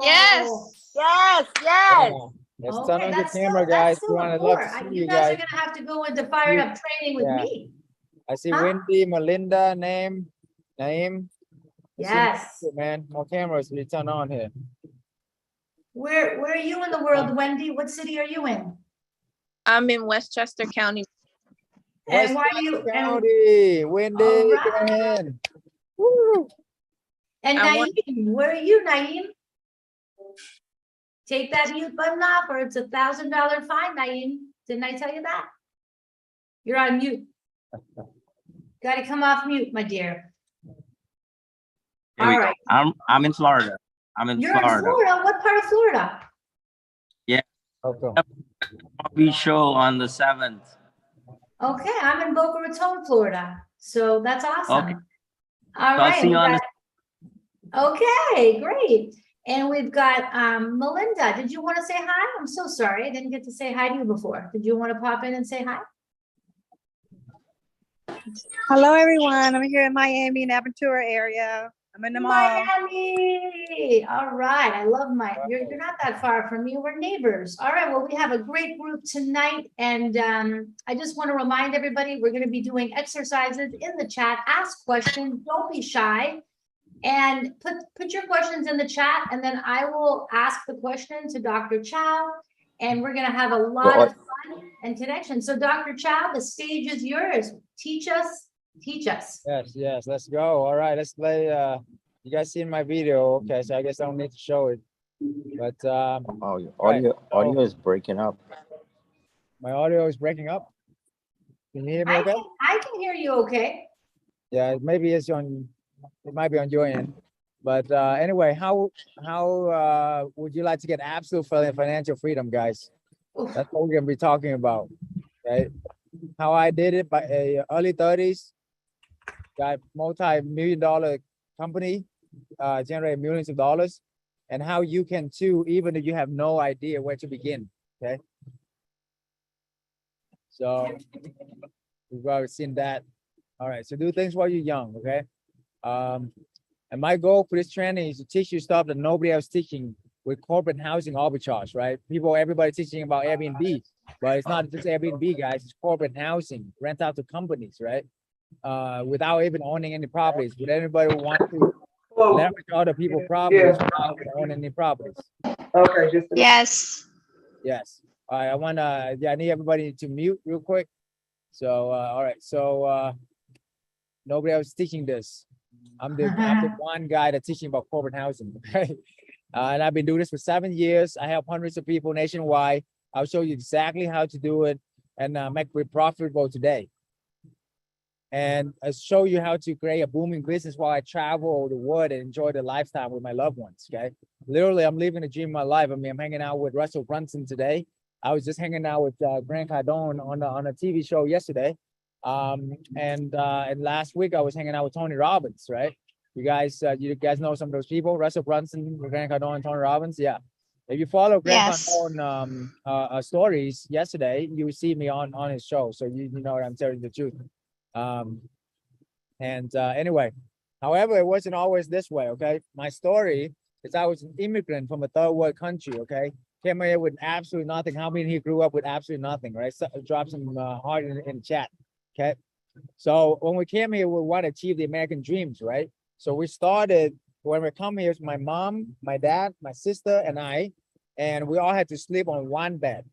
Yes. Yes, yes. Yeah. Let's turn Okay, on the that's camera, still, guys. that's We still want a to love 4. to see You you guys guys. are gonna have to go into fire up training with Yeah. me. I see Huh? Wendy, Melinda, Naeem. I see Yes. man. More cameras we turn on here. Where are you in the world, Wendy? What city are you in? I'm in Westchester County. And why are you? County. Wendy, All go right. ahead. Woo. And I Naeem, want- where are you, Naeem? Take that mute button off, or it's $1,000 fine, Naeem. Didn't I tell you that? You're on mute. Got to come off mute, my dear. Here we All go. right. I'm in Florida. I'm in You're Florida. in Florida. What part of Florida? Okay. We show on the 7th. Okay, I'm in Boca Raton, Florida. So that's awesome. Okay. All So I'll right. see you on Okay, great. And we've got Melinda. Did you want to say hi? I'm so sorry. I didn't get to say hi to you before. Did you want to pop in and say hi? Hello, everyone. I'm here in Miami, Aventura area. I'm in the mall. Miami. All right. I love you're not that far from me. We're neighbors. All right. Well, we have a great group tonight. And I just want to remind everybody, we're going to be doing exercises in the chat. Ask questions. Don't be shy. And put your questions in the chat, and then I will ask the question to Dr. Chow, and we're going to have a lot of fun and connection. So Dr. Chow, the stage is yours. Teach us. Yes, let's go. All right, let's play. You guys seen my video? Okay, so I guess I don't need to show it. But Oh, your audio is breaking up. my audio is breaking up. Can you hear me okay? I can hear you okay. Yeah, maybe it might be on your end. But anyway, how would you like to get absolute financial freedom, guys? That's what we're gonna be talking about. Okay, how I did it by early 30s, got multi-million-dollar company, generate millions of dollars, and how you can too, even if you have no idea where to begin. Okay, so we've already seen that. All right, so do things while you're young. Okay. And my goal for this training is to teach you stuff that nobody else teaching with corporate housing arbitrage, right? Everybody teaching about Airbnb, but it's not just Airbnb, guys. It's corporate housing, rent out to companies, right? Without even owning any properties. Would anybody want to leverage other people's properties without owning any properties? Okay, Yes. Yes. All right. I need everybody to mute real quick. So, all right. So, nobody else teaching this. I'm the one guy that's teaching about corporate housing. Okay. And I've been doing this for 7 years. I help hundreds of people nationwide. I'll show you exactly how to do it and make it profitable today. And I'll show you how to create a booming business while I travel the world and enjoy the lifestyle with my loved ones. Okay. Literally, I'm living the dream of my life. I mean, I'm hanging out with Russell Brunson today. I was just hanging out with Grant Cardone on a TV show yesterday. And last week I was hanging out with Tony Robbins, right? You guys know some of those people, Russell Brunson, Grant Cardone, Tony Robbins. Yeah. If you follow Grant Cardone stories yesterday, you will see me on his show. So you know what I'm telling the truth. Anyway, however, it wasn't always this way. Okay. My story is I was an immigrant from a third world country. Okay. Came here with absolutely nothing. How many here grew up with absolutely nothing, right? So, drop some heart in chat. Okay. So when we came here, we want to achieve the American dreams, right? So we started when we come here, it's my mom, my dad, my sister, and I, and we all had to sleep on one bed,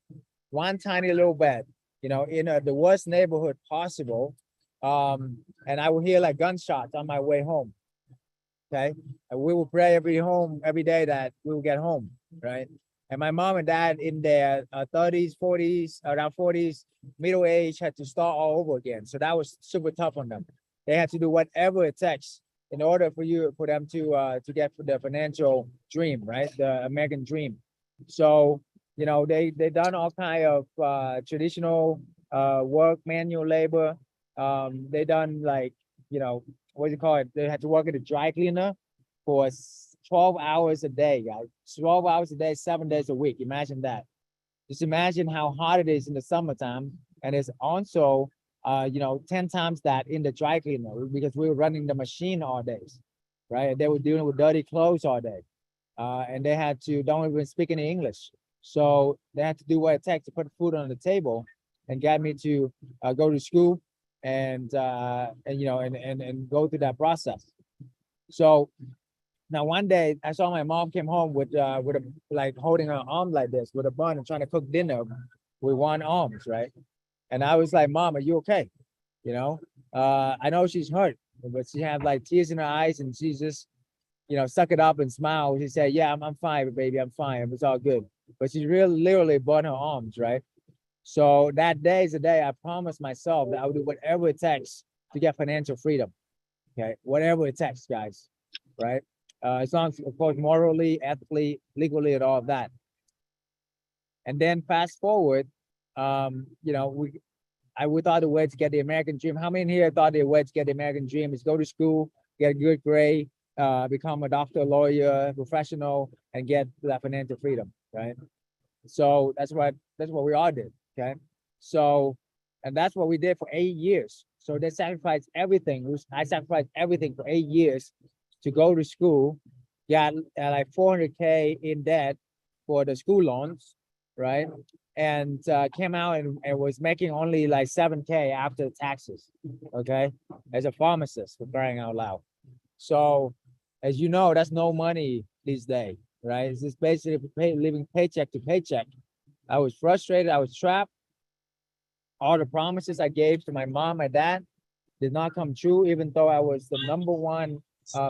one tiny little bed, you know, in the worst neighborhood possible. And I would hear like gunshots on my way home. Okay. And we would pray every day that we will get home, right? And my mom and dad in their 30s, 40s, around 40s, middle age, had to start all over again. So that was super tough on them. They had to do whatever it takes in order for them to get the financial dream, right? The American dream. So, you know, they done all kind of traditional work, manual labor. They done like, you know, what do you call it? They had to work at a dry cleaner for 12 hours a day, guys. 12 hours a day, 7 days a week. Imagine that. Just imagine how hot it is in the summertime. And it's also, 10 times that in the dry cleaner because we were running the machine all days, right? They were dealing with dirty clothes all day. and they had to don't even speak any English. So they had to do what it takes to put food on the table and get me to go to school and you know and go through that process. So now one day I saw my mom came home with a like holding her arm like this with a bun and trying to cook dinner with one arms, right? And I was like, Mom, are you okay? You know, I know she's hurt, but she had like tears in her eyes and she's just, you know, suck it up and smile. She said, yeah, I'm fine, baby, I'm fine. It's all good. But she really literally burned her arms, right? So that day is the day I promised myself that I would do whatever it takes to get financial freedom. Okay, whatever it takes, guys, right? As long as, of course, morally, ethically, legally, and all of that. And then fast forward, you know, we thought the way to get the American dream. How many here thought the way to get the American dream is go to school, get a good grade, become a doctor, lawyer, professional, and get that financial freedom, right? So that's what we all did. Okay. So, and that's what we did for 8 years. So they sacrificed everything. I sacrificed everything for 8 years to go to school, got like 400K in debt for the school loans, right? And came out and was making only like 7K after taxes, okay? As a pharmacist, for crying out loud. So, as you know, that's no money these days, right? It's just basically living paycheck to paycheck. I was frustrated, I was trapped. All the promises I gave to my mom, my dad did not come true, even though I was the #1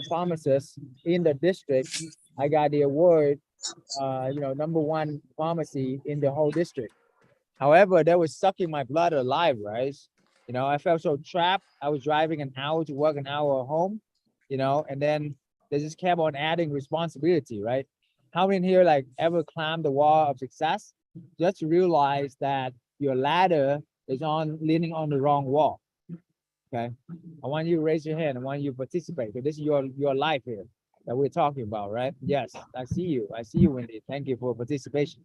pharmacist in the district. I got the award, you know, #1 pharmacy in the whole district. However, that was sucking my blood alive, right? You know, I felt so trapped. I was driving an hour to work, an hour home, you know, and then they just kept on adding responsibility, right? How many here like ever climbed the wall of success just to realize that your ladder is leaning on the wrong wall? Okay, I want you to raise your hand. I want you to participate because this is your life here that we're talking about, right? Yes, I see you. I see you, Wendy. Thank you for participation.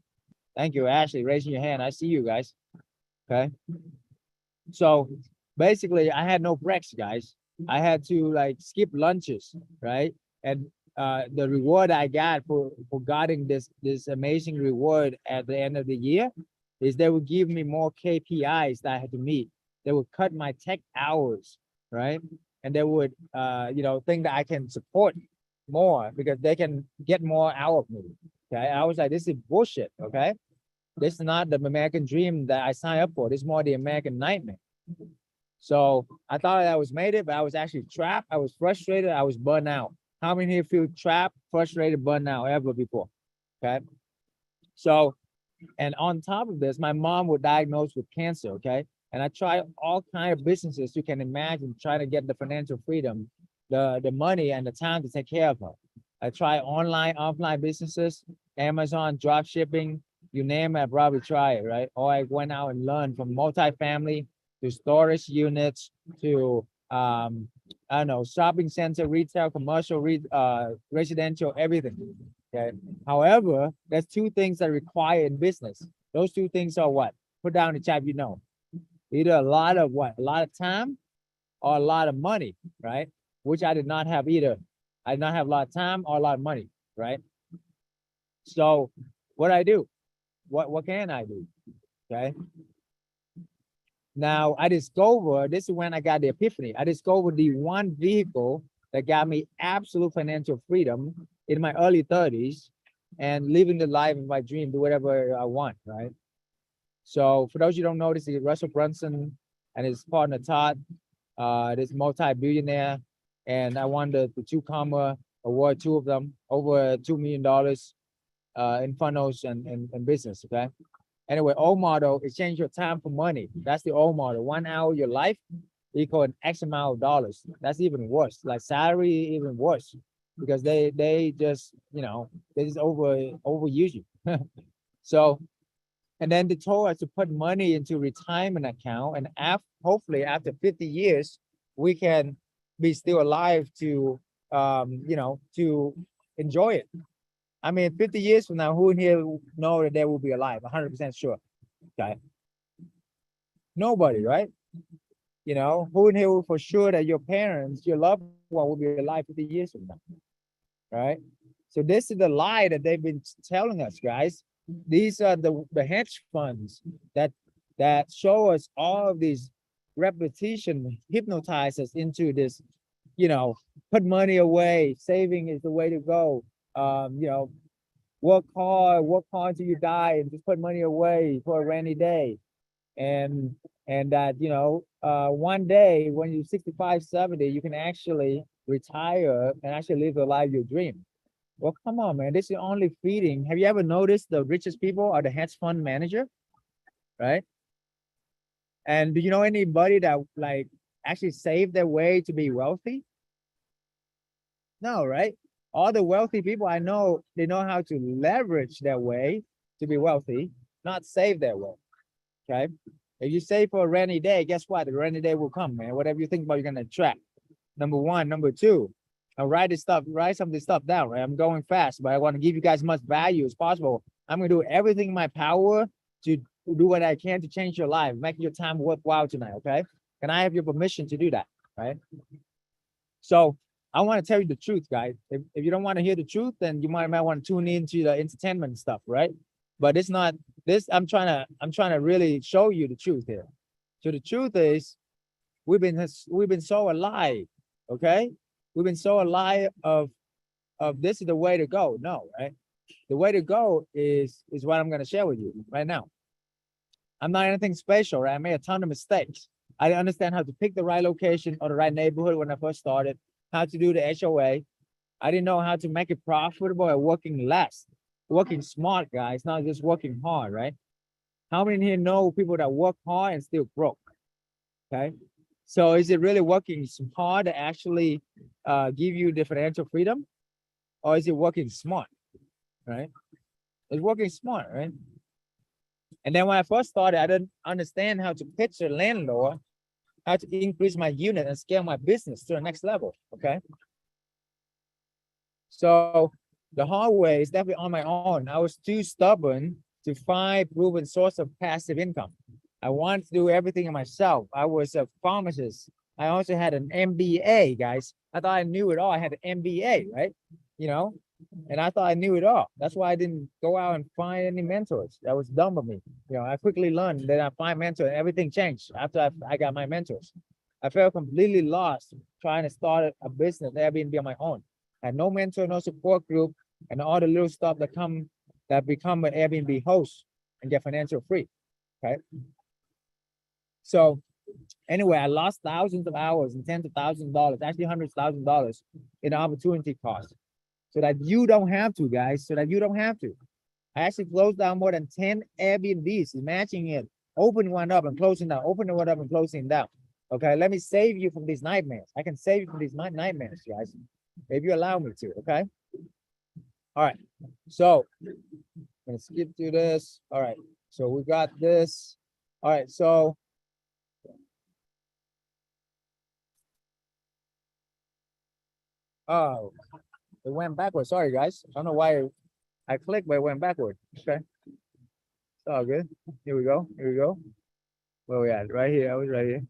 Thank you, Ashley, raising your hand. I see you guys. Okay. So basically, I had no breaks, guys. I had to like skip lunches, right? And the reward I got for getting this amazing reward at the end of the year is they would give me more KPIs that I had to meet. They would cut my tech hours, right? And they would, you know, think that I can support more because they can get more out of me. Okay, I was like, this is bullshit. Okay, this is not the American dream that I signed up for. This is more the American nightmare. So I thought I was made it, but I was actually trapped. I was frustrated. I was burned out. How many here feel trapped, frustrated, burned out ever before? Okay. So, and on top of this, my mom was diagnosed with cancer. Okay. And I tried all kinds of businesses you can imagine, trying to get the financial freedom, the money and the time to take care of her. I tried online, offline businesses, Amazon, drop shipping, you name it, I probably try it, right? Or I went out and learned from multifamily to storage units to I don't know, shopping center, retail, commercial, residential, everything. Okay. However, there's two things that are required in business. Those two things are what? Put down in the chat, you know. Either a lot of what? A lot of time or a lot of money, right? Which I did not have either. I did not have a lot of time or a lot of money, right? So what I do? What can I do? Okay. Now I discovered, this is when I got the epiphany. I discovered the one vehicle that got me absolute financial freedom in my early 30s and living the life of my dream, do whatever I want, right? So for those you don't know, this is Russell Brunson and his partner Todd, this multi-billionaire, and I won the Two Comma Award, two of them, over $2 million in funnels and business. Okay. Anyway, old model, exchange your time for money. That's the old model. 1 hour of your life equal an X amount of dollars. That's even worse. Like salary, even worse, because they just, you know, they just overuse you. So, and then they told us to put money into retirement account, and hopefully after 50 years, we can be still alive to, you know, to enjoy it. I mean, 50 years from now, who in here know that they will be alive? 100% sure. Okay. Nobody, right? You know, who in here will for sure that your parents, your loved one will be alive 50 years from now, right? So this is the lie that they've been telling us, guys. These are the hedge funds that show us all of these repetition, hypnotize us into this, put money away, saving is the way to go. Work hard till you die and just put money away for a rainy day. And that, one day when you're 65, 70, you can actually retire and actually live the life you dream. Well, come on, man. This is only feeding. Have you ever noticed the richest people are the hedge fund manager? Right? And do you know anybody that like actually saved their way to be wealthy? No, right? All the wealthy people I know, they know how to leverage their way to be wealthy, not save their way. Okay. If you save for a rainy day, guess what? The rainy day will come, man. Whatever you think about, you're gonna attract. Number one. Number two, I'll write some of this stuff down, right? I'm going fast, but I want to give you guys as much value as possible. I'm gonna do everything in my power to do what I can to change your life, make your time worthwhile tonight, okay? Can I have your permission to do that, right? So I want to tell you the truth, guys. If you don't want to hear the truth, then you might want to tune into the entertainment stuff, right? But it's not this. I'm trying to really show you the truth here. So the truth is, we've been so alive, okay? We've been so alive of this is the way to go. No, right? The way to go is what I'm going to share with you right now. I'm not anything special, right? I made a ton of mistakes. I didn't understand how to pick the right location or the right neighborhood when I first started, how to do the HOA. I didn't know how to make it profitable and working less, working smart, guys, not just working hard, right? How many here know people that work hard and still broke? Okay. So is it really working hard to actually give you the financial freedom? Or is it working smart, right? It's working smart, right? And then when I first started, I didn't understand how to pitch a landlord, how to increase my unit and scale my business to the next level, okay? So the hard way is definitely on my own. I was too stubborn to find proven source of passive income. I wanted to do everything myself. I was a pharmacist. I also had an MBA, guys. I thought I knew it all. I had an MBA, right? And I thought I knew it all. That's why I didn't go out and find any mentors. That was dumb of me. I quickly learned that I find mentors and everything changed after I got my mentors. I felt completely lost trying to start a business, Airbnb on my own. I had no mentor, no support group, and all the little stuff that become an Airbnb host and get financial free, okay? So anyway, I lost thousands of hours and tens of thousands of dollars, actually hundreds of thousands of dollars in opportunity costs. So that you don't have to, guys, so that you don't have to. I actually closed down more than 10 Airbnbs, matching it, open one up and closing down, open one up and closing down. Okay, let me save you from these nightmares. I can save you from these nightmares, guys, if you allow me to, okay? All right, so I'm gonna skip through this. All right, so we got this. All right, so oh, it went backwards. Sorry, guys. I don't know why I clicked, but it went backward. Okay. It's all good. Here we go. Here we go. Where we at? Right here. I was right here.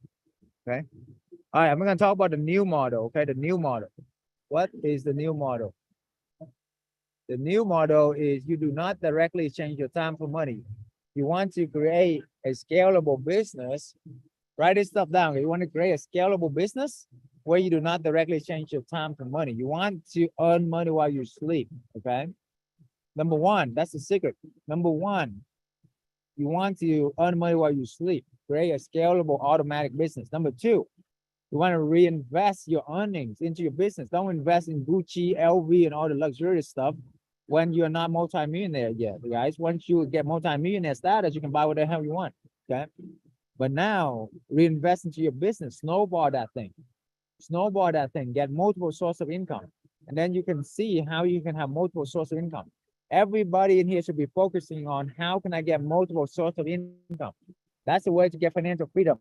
Okay. All right. I'm going to talk about the new model. Okay. The new model. What is the new model? The new model is you do not directly exchange your time for money. You want to create a scalable business. Write this stuff down. You want to create a scalable business where you do not directly exchange your time for money. You want to earn money while you sleep, okay? Number one, that's the secret. Number one, you want to earn money while you sleep. Create a scalable automatic business. Number two, you want to reinvest your earnings into your business. Don't invest in Gucci, LV, and all the luxurious stuff when you're not multi-millionaire yet, guys. Once you get multi-millionaire status, you can buy whatever the hell you want, okay? But now, reinvest into your business. Snowball that thing. Snowball that thing, get multiple sources of income. And then you can see how you can have multiple sources of income. Everybody in here should be focusing on how can I get multiple sources of income. That's the way to get financial freedom.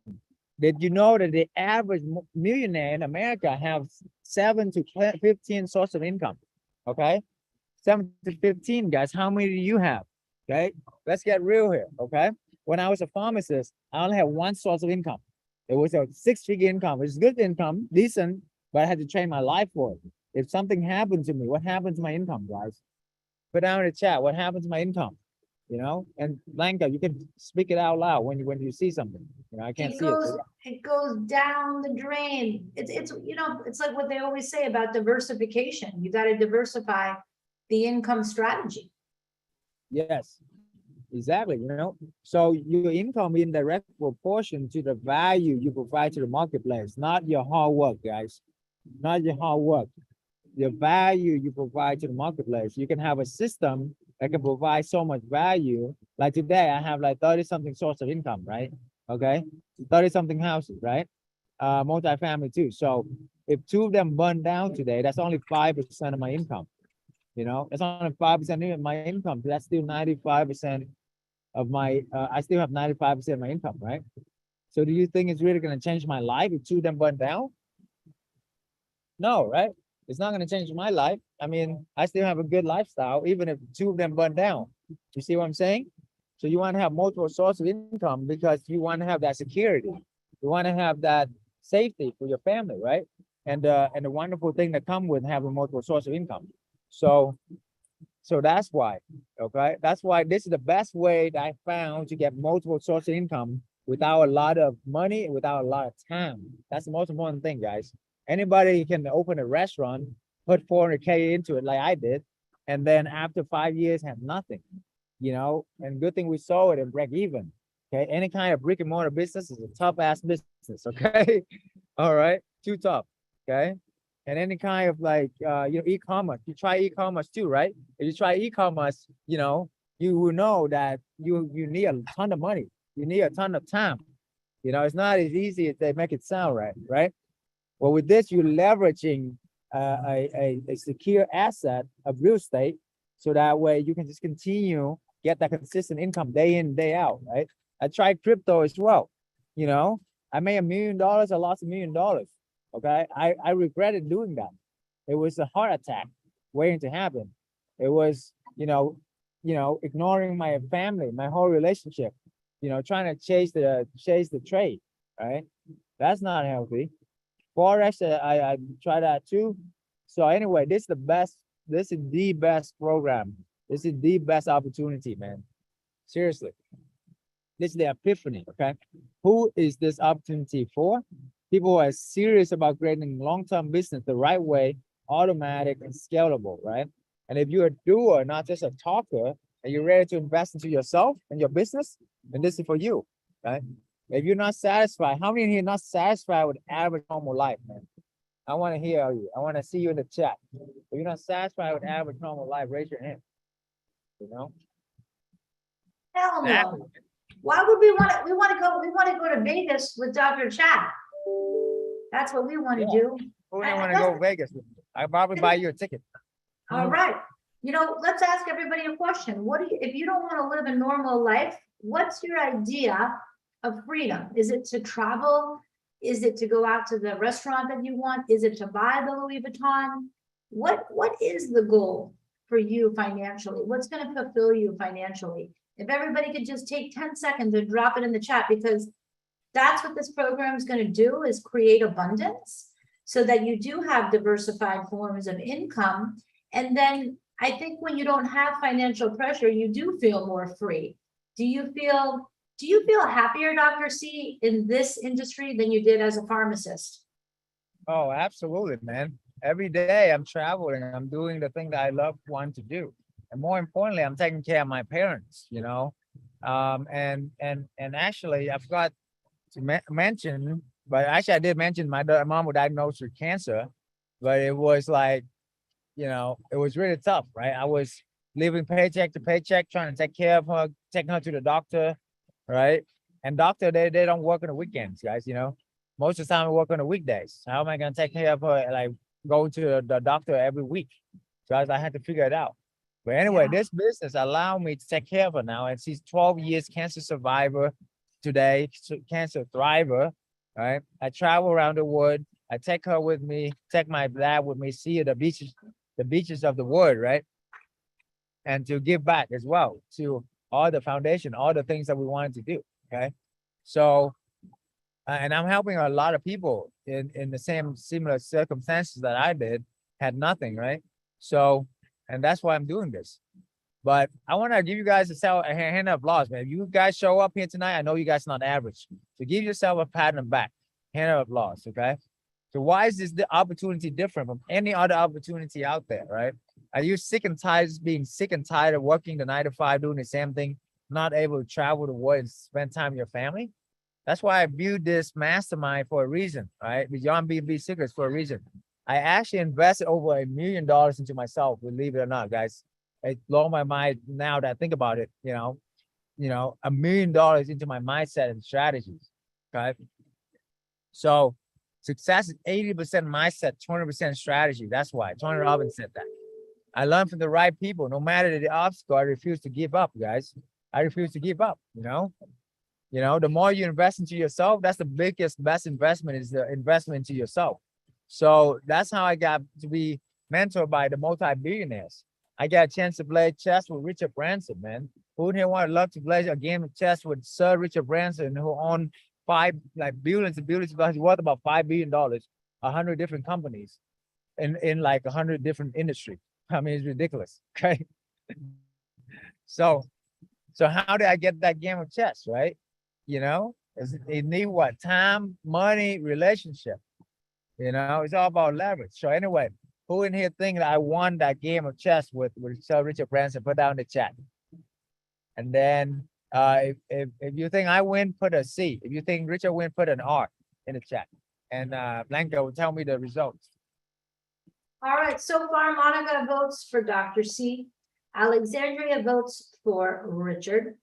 Did you know that the average millionaire in America have 7 to 15 sources of income? Okay, 7 to 15, guys. How many do you have? Okay, let's get real here. Okay, when I was a pharmacist, I only had one source of income. It was a 6-figure income, which is good income, decent, but I had to train my life for it. If something happened to me, what happens to my income, guys? Put down in the chat, what happens to my income? You know, and Blanca, you can speak it out loud when you see something. You know, I can't It see it. goes, it goes down the drain. It's, you know, it's like what they always say about diversification. You got to diversify the income strategy. Yes, exactly, you know, so your income in direct proportion to the value you provide to the marketplace, not your hard work, guys. Not your hard work. The value you provide to the marketplace. You can have a system that can provide so much value. Like today, I have like 30 something source of income, right? Okay, 30 something houses, right? Multifamily too. So if two of them burn down today, that's only 5% of my income. You know, that's only 5% of my income. That's still 95% of my, I still have 95% of my income, right? So do you think it's really gonna change my life if two of them burn down? No, right? It's not gonna change my life. I mean, I still have a good lifestyle, even if two of them burn down. You see what I'm saying? So you wanna have multiple sources of income because you wanna have that security. You wanna have that safety for your family, right? And the wonderful thing that come with having multiple sources of income. So that's why, okay? That's why this is the best way that I found to get multiple sources of income without a lot of money, without a lot of time. That's the most important thing, guys. Anybody can open a restaurant, put 400K into it like I did, and then after 5 years have nothing, you know? And good thing we sold it and break even, okay? Any kind of brick and mortar business is a tough ass business, okay? All right, too tough, okay? And any kind of like, you know, e-commerce, you try e-commerce too, right? If you try e-commerce, you know, you will know that you need a ton of money. You need a ton of time. You know, it's not as easy as they make it sound, right? Well, with this, you're leveraging a secure asset of real estate. So that way you can just continue, get that consistent income day in, day out, right? I tried crypto as well. You know, I made $1 million, I lost $1 million. Okay, I regretted doing that. It was a heart attack waiting to happen. It was, you know, ignoring my family, my whole relationship, you know, trying to chase the trade, right? That's not healthy. Forex, I try that too. So anyway, this is the best program. This is the best opportunity, man. Seriously. This is the epiphany, okay? Who is this opportunity for? People who are serious about creating long-term business the right way, automatic and scalable, right? And if you're a doer, not just a talker, and you're ready to invest into yourself and your business, then this is for you, right? If you're not satisfied, how many of you are not satisfied with average normal life, man? I want to hear you. I want to see you in the chat. If you're not satisfied with average normal life, raise your hand. You know? Hell no. Why would we want to go to Vegas with Dr. Chad. That's what we want to do. Who don't want to go to Vegas? I'll probably buy you a ticket. All right. You know, let's ask everybody a question. What do you, if you don't want to live a normal life, what's your idea of freedom? Is it to travel? Is it to go out to the restaurant that you want? Is it to buy the Louis Vuitton? What is the goal for you financially? What's going to fulfill you financially? If everybody could just take 10 seconds and drop it in the chat, because that's what this program is going to do, is create abundance so that you do have diversified forms of income. And then I think when you don't have financial pressure, you do feel more free. Do you feel happier, Dr. C, in this industry than you did as a pharmacist? Oh, absolutely, man. Every day I'm traveling, I'm doing the thing that I love wanting to do. And more importantly, I'm taking care of my parents, you know. And actually I forgot to mention, but actually I did mention my mom was diagnosed with cancer, but it was like, you know, it was really tough, right? I was living paycheck to paycheck, trying to take care of her, taking her to the doctor, right? And doctor, they don't work on the weekends, guys, you know. Most of the time I work on the weekdays. How am I gonna take care of her, like going to the doctor every week? So I had to figure it out. But anyway, this business allowed me to take care of her now. And she's 12 years cancer survivor today, cancer thriver, right? I travel around the world. I take her with me, take my dad with me, see the beaches of the world, right? And to give back as well to all the foundation, all the things that we wanted to do, okay? So, and I'm helping a lot of people in the same similar circumstances that I did, had nothing, right? So, and that's why I'm doing this. But I want to give you guys a hand of applause, man. If you guys show up here tonight, I know you guys not average. So give yourself a pat on the back. Hand of applause, okay? So why is this the opportunity different from any other opportunity out there, right? Are you sick and tired of being sick and tired of working the 9 to 5, doing the same thing, not able to travel the world and spend time with your family? That's why I viewed this mastermind for a reason, right? Beyond B&B Secrets for a reason. I actually invested over $1 million into myself, believe it or not, guys. It blew my mind now that I think about it, you know, $1 million into my mindset and strategies, okay? So success is 80% mindset, 20% strategy. That's why Tony Robbins said that. I learned from the right people. No matter the obstacle, I refuse to give up, guys. I refuse to give up, you know? The more you invest into yourself, that's the best investment is the investment into yourself. So that's how I got to be mentored by the multi-billionaires. I got a chance to play chess with Richard Branson, man. Who would love to play a game of chess with Sir Richard Branson, who owned billions and billions of dollars, worth about $5 billion, 100 different companies in like 100 different industries. I mean, it's ridiculous. Okay. So how did I get that game of chess, right? It need what? Time, money, relationship. It's all about leverage. So anyway, who in here think that I won that game of chess with Sir Richard Branson? Put down in the chat. And then if you think I win, put a C. If you think Richard win, put an R in the chat. And Blanca will tell me the results. All right, so far Monica votes for Dr. C. Alexandria votes for Richard.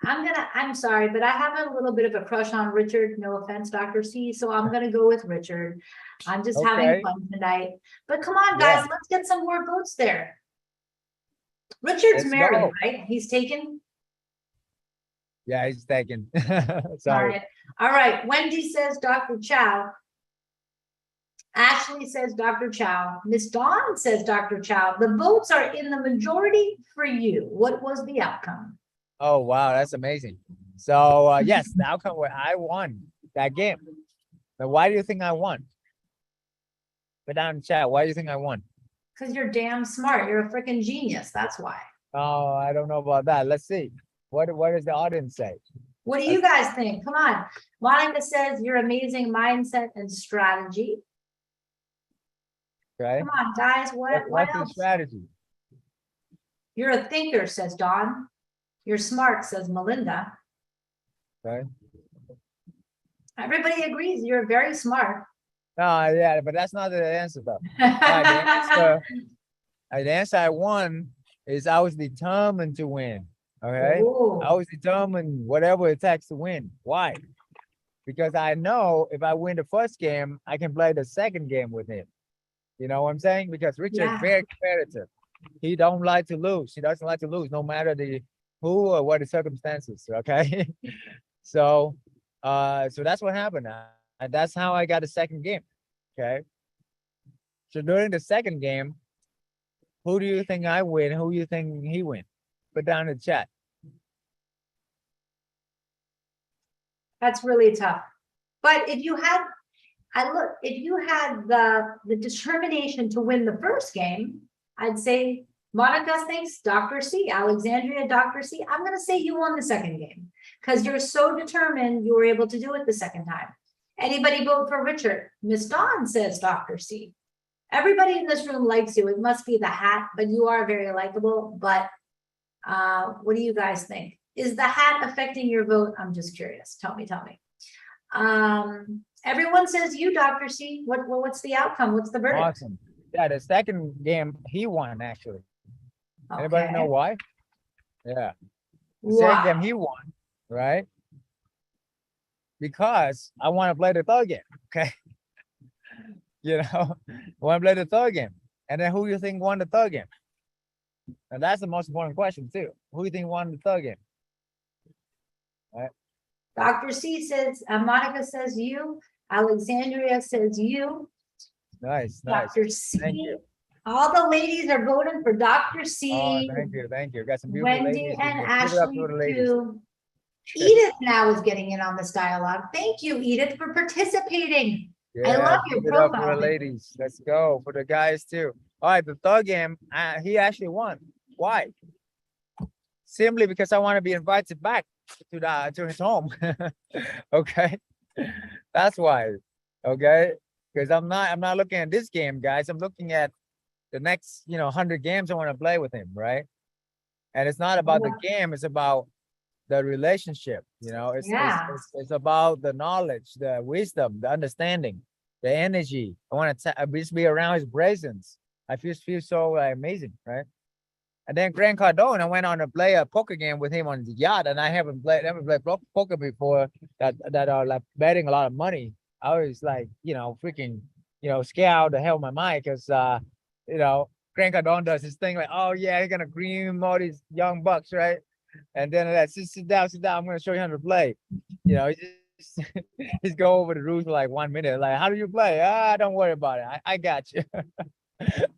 I'm sorry, but I have a little bit of a crush on Richard. No offense, Dr. C. So I'm gonna go with Richard. I'm just having fun tonight. But come on, guys, let's get some more votes there. Richard's married, right? He's taken? Yeah, he's taken. Sorry. All right. Wendy says Dr. Chow. Ashley says Dr. Chow. Miss Dawn says Dr. Chow. The votes are in the majority for you. What was the outcome? Oh, wow. That's amazing. So, yes, the outcome where I won that game. But why do you think I won? Put down in chat. Why do you think I won? Because you're damn smart. You're a freaking genius. That's why. Oh, I don't know about that. Let's see. What does the audience say? What do you guys think? Come on. Monica says your amazing mindset and strategy. Okay. Come on, guys. What What's else? the strategy? You're a thinker, says Dawn. You're smart, says Melinda. Okay. Everybody agrees you're very smart. No, yeah, but that's not the answer, though. The answer I won is I was determined to win. Okay. Ooh. I was determined whatever it takes to win. Why? Because I know if I win the first game, I can play the second game with him. You know what I'm saying? Because Richard is very competitive. He don't like to lose. He doesn't like to lose, no matter who or what the circumstances. Okay. So that's what happened. And that's how I got the second game. Okay. So during the second game, who do you think I win? Who do you think he win? Put down in the chat. That's really tough. But if you had, if you had the determination to win the first game, I'd say Monica thinks Dr. C, Alexandria, Dr. C. I'm going to say you won the second game because you're so determined you were able to do it the second time. Anybody vote for Richard? Miss Dawn says Dr. C. Everybody in this room likes you. It must be the hat, but you are very likable. But what do you guys think? Is the hat affecting your vote? I'm just curious. Tell me. Everyone says you, Dr. C. What's the outcome? What's the verdict? Awesome. Yeah, the second game he won actually. Okay. Anybody know why? Yeah. The Why? second game he won, right? Because I want to play the third game. Okay. I want to play the third game. And then who do you think won the third game? And that's the most important question too. Who do you think won the third game? Right. Dr. C says, Monica says you. Alexandria says you. Nice. Dr. C. Thank you. All the ladies are voting for Dr. C. Oh, thank you. Got some beautiful Wendy ladies. and Give it up Ashley for the ladies. too. Edith now is getting in on this dialogue. Thank you, Edith, for participating. Yeah, love your give it up for profile the pic. ladies. Let's go for the guys too. All right, the third game, he actually won. Why? Simply because I want to be invited back to his home. Okay, that's why. Okay, because I'm not looking at this game, guys. I'm looking at the next 100 games I want to play with him, right? And it's not about the Wow. game; it's about the relationship. Yeah. It's about the knowledge, the wisdom, the understanding, the energy. I want to just be around his presence. I feel so amazing, right? And then Grant Cardone, I went on to play a poker game with him on the yacht, and I never played poker before. That are like betting a lot of money. I was like, freaking, scared out the hell of my mind because, Grant Cardone does his thing like, oh yeah, he's gonna green all these young bucks, right? And then that sit down, I'm gonna show you how to play. He just he's go over the rules for like 1 minute. Like, how do you play? Don't worry about it. I got you.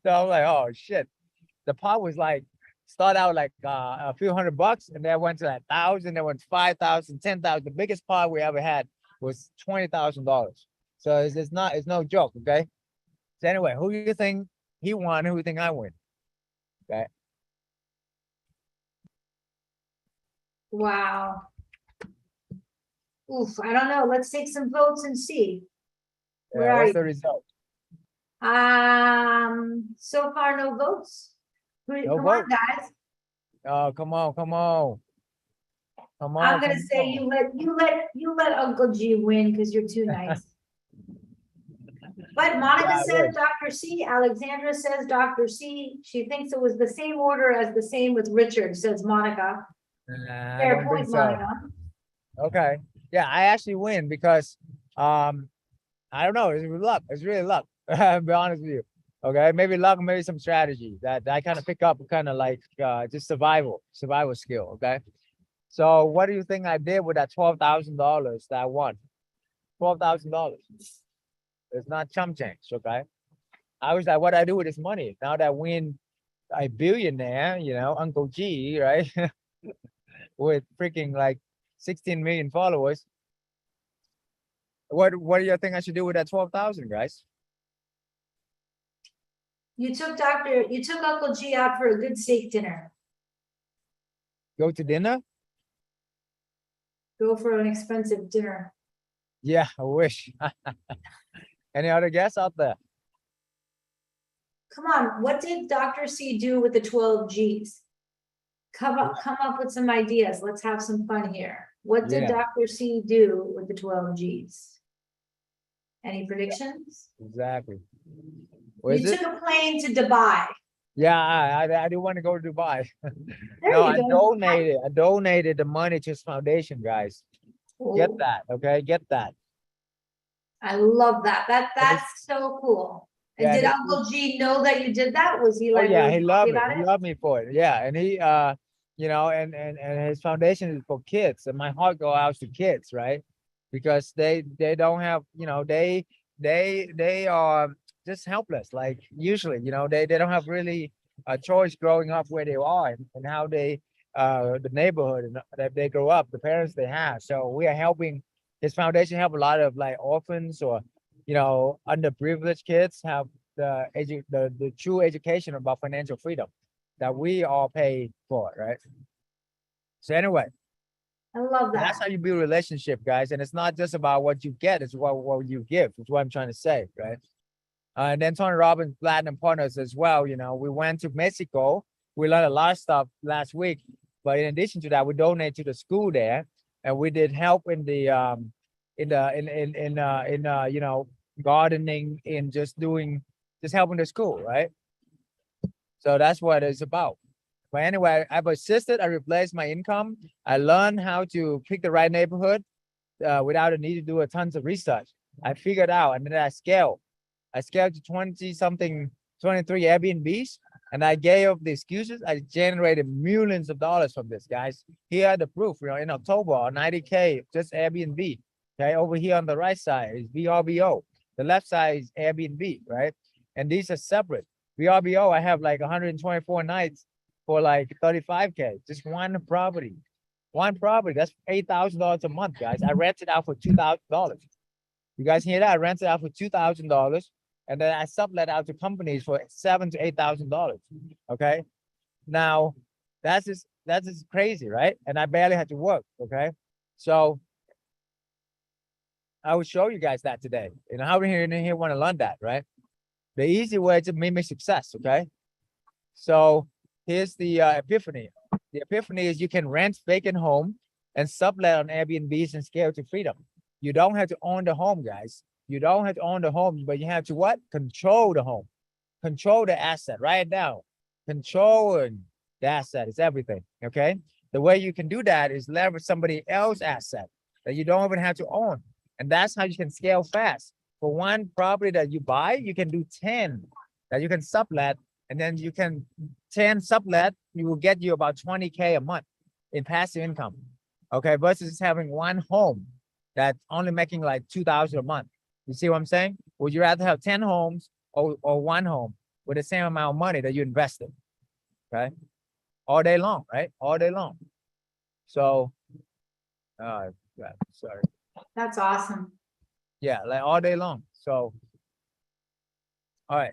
So I'm like, oh shit. The pot was like start out like a few $100, and then went to 1,000, then went 5,000, 10,000. The biggest pot we ever had was $20,000. So it's no joke, okay? So anyway, who do you think he won? Who do you think I win? Okay. Wow. Oof, I don't know. Let's take some votes and see. Where are What's you? the result? So far, no votes. No Come on, votes. guys. Oh, come on. I'm gonna say you let Uncle G win because you're too nice. But Monica Yeah, I says would. Dr. C. Alexandra says Dr. C. She thinks it was the same order as the same with Richard, says Monica. I Fair don't point, think so. Monica. Okay. Yeah, I actually win because I don't know, it's luck. It's really luck. I'll be honest with you. Okay, maybe luck, maybe some strategy that I kind of pick up, kind of like just survival skill. Okay. So what do you think I did with that $12,000 that I won? $12,000. It's not chump change, okay? I was like, what do I do with this money? Now that I win a billionaire, Uncle G, right? With freaking like 16 million followers. What do you think I should do with that 12,000, guys? You took Uncle G out for a good steak dinner. Go to dinner? Go for an expensive dinner. Yeah, I wish. Any other guests out there? Come on, what did Dr. C do with the 12 Gs? Come up with some ideas. Let's have some fun here. What did Yeah. Dr. C do with the 12 Gs? Any predictions? Exactly. What You is it? took a plane to Dubai. Yeah, I do want to go to Dubai. There No, you go. I donated the money to his foundation, guys. Get Oh, that, okay? Get that. I love that. That's so cool. And Yeah, did this Uncle G know that you did that? Was he Oh like yeah, really he happy loved me. about He it? loved me for it. Yeah, and he and his foundation is for kids, and my heart go out to kids, right? Because they don't have, they are just helpless. Like usually, they don't have really a choice growing up where they are and how they the neighborhood and that they grow up, the parents they have. So we are helping his foundation help a lot of like orphans or underprivileged kids have the true education about financial freedom that we all pay for, right? So anyway, I love that. that's how you build relationship, guys. And it's not just about what you get, it's what you give. Is what I'm trying to say, right? And then Tony Robbins Platinum Partners as well. We went to Mexico. We learned a lot of stuff last week. But in addition to that, we donate to the school there, and we did help in the gardening, in just helping the school, right? So that's what it's about. But anyway, I've assisted. I replaced my income. I learned how to pick the right neighborhood without a need to do a tons of research. I figured out, and then I scaled. I scaled to 20 something, 23 Airbnbs, and I gave up the excuses. I generated millions of dollars from this, guys. Here are the proof. In October, 90K just Airbnb. Okay, over here on the right side is VRBO. The left side is Airbnb, right? And these are separate. VRBO, I have like 124 nights for like 35K. Just one property. One property. That's $8,000 a month, guys. I rent it out for $2,000. You guys hear that? I rent it out for $2,000, and then I sublet out to companies for $7,000 to $8,000. Okay, now that's just crazy, right? And I barely had to work. Okay, so I will show you guys that today. You know, how many in here want to learn that, right? The easy way to mimic success. Okay, so here's the epiphany. The epiphany is you can rent vacant home and sublet on Airbnbs and scale to freedom. You don't have to own the home, guys. You don't have to own the home, but you have to what? Control the home. Control the asset right now. Controlling the asset is everything, okay? The way you can do that is leverage somebody else's asset that you don't even have to own. And that's how you can scale fast. For one property that you buy, you can do 10 that you can sublet, and then you can 10 sublet, you will get you about 20K a month in passive income, okay? Versus having one home that's only making like 2,000 a month. You see what I'm saying? Would you rather have 10 homes or one home with the same amount of money that you invested, okay? All day long, right? All day long. So, sorry. That's awesome. Yeah, like all day long. So, all right.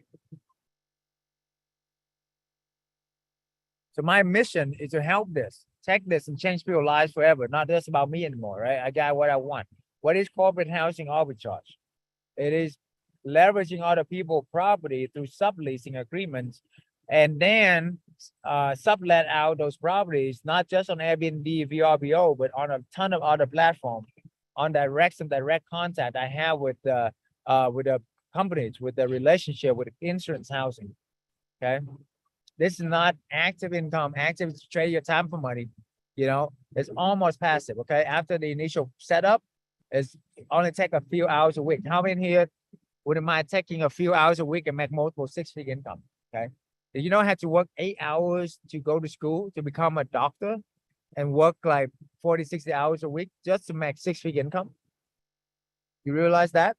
So my mission is to help this, take this and change people's lives forever. Not just about me anymore, right? I got what I want. What is corporate housing arbitrage? It is leveraging other people's property through subleasing agreements and then sublet out those properties, not just on Airbnb, VRBO, but on a ton of other platforms, on direct contact I have with the companies, with the relationship, with insurance housing, okay? This is not active income. Active is to trade your time for money. You know, it's almost passive. Okay. After the initial setup, it's only take a few hours a week. How many here wouldn't mind taking a few hours a week and make multiple six-figure income? Okay. You don't have to work 8 hours to go to school to become a doctor and work like 40, 60 hours a week just to make six-figure income. You realize that?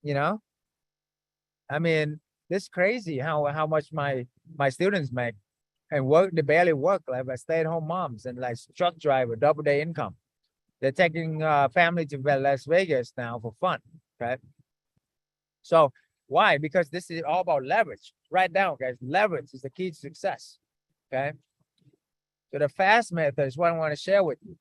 You know, I mean, this crazy how much my students make and work. They barely work, like stay-at-home moms and like truck driver, double day income. They're taking family to Las Vegas now for fun. Okay. So why? Because this is all about leverage. Right now, guys, leverage is the key to success. Okay. So the fast method is what I want to share with you.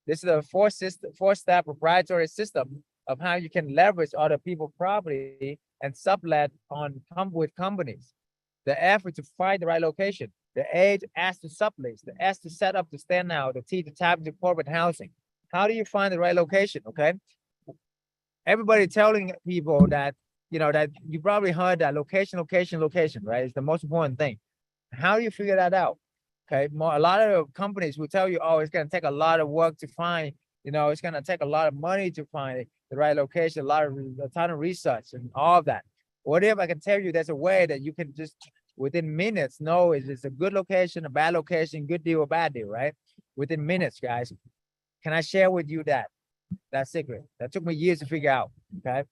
This is a four-step proprietary system of how you can leverage other people's property and sublet with companies. The F is to find the right location. The A to ask to sublease. The S to set up to stand out. The T to tap into corporate housing. How do you find the right location? Okay. Everybody telling people that, you know, that you probably heard that location, right? It's the most important thing. How do you figure that out? Okay. A lot of companies will tell you, oh, it's going to take a lot of work to find, you know, it's going to take a lot of money to find the right location, a ton of research and all of that. What if I can tell you there's a way that you can just within minutes know is it's a good location, a bad location, good deal or bad deal, right? Within minutes, guys. Can I share with you that secret? That took me years to figure out, okay?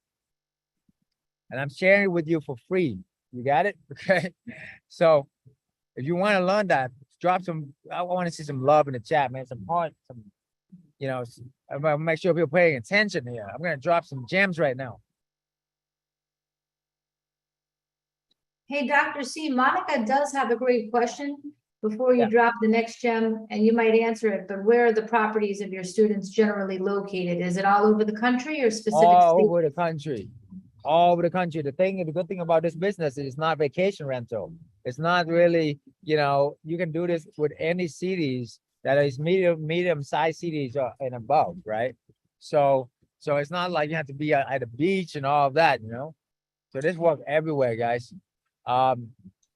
And I'm sharing it with you for free. You got it? Okay. So if you want to learn that, drop some, I want to see some love in the chat, man. Some heart, some, you know, I'm gonna make sure people are paying attention here. I'm gonna drop some gems right now. Hey, Dr. C, Monica does have a great question before you drop the next gem, and you might answer it, but where are the properties of your students generally located? Is it all over the country or specific All states? over the country. All over the country. The good thing about this business is it's not vacation rental. It's not really, you know, you can do this with any cities that is medium-sized cities and above, right? So it's not like you have to be at the beach and all of that, you know? So this works everywhere, guys.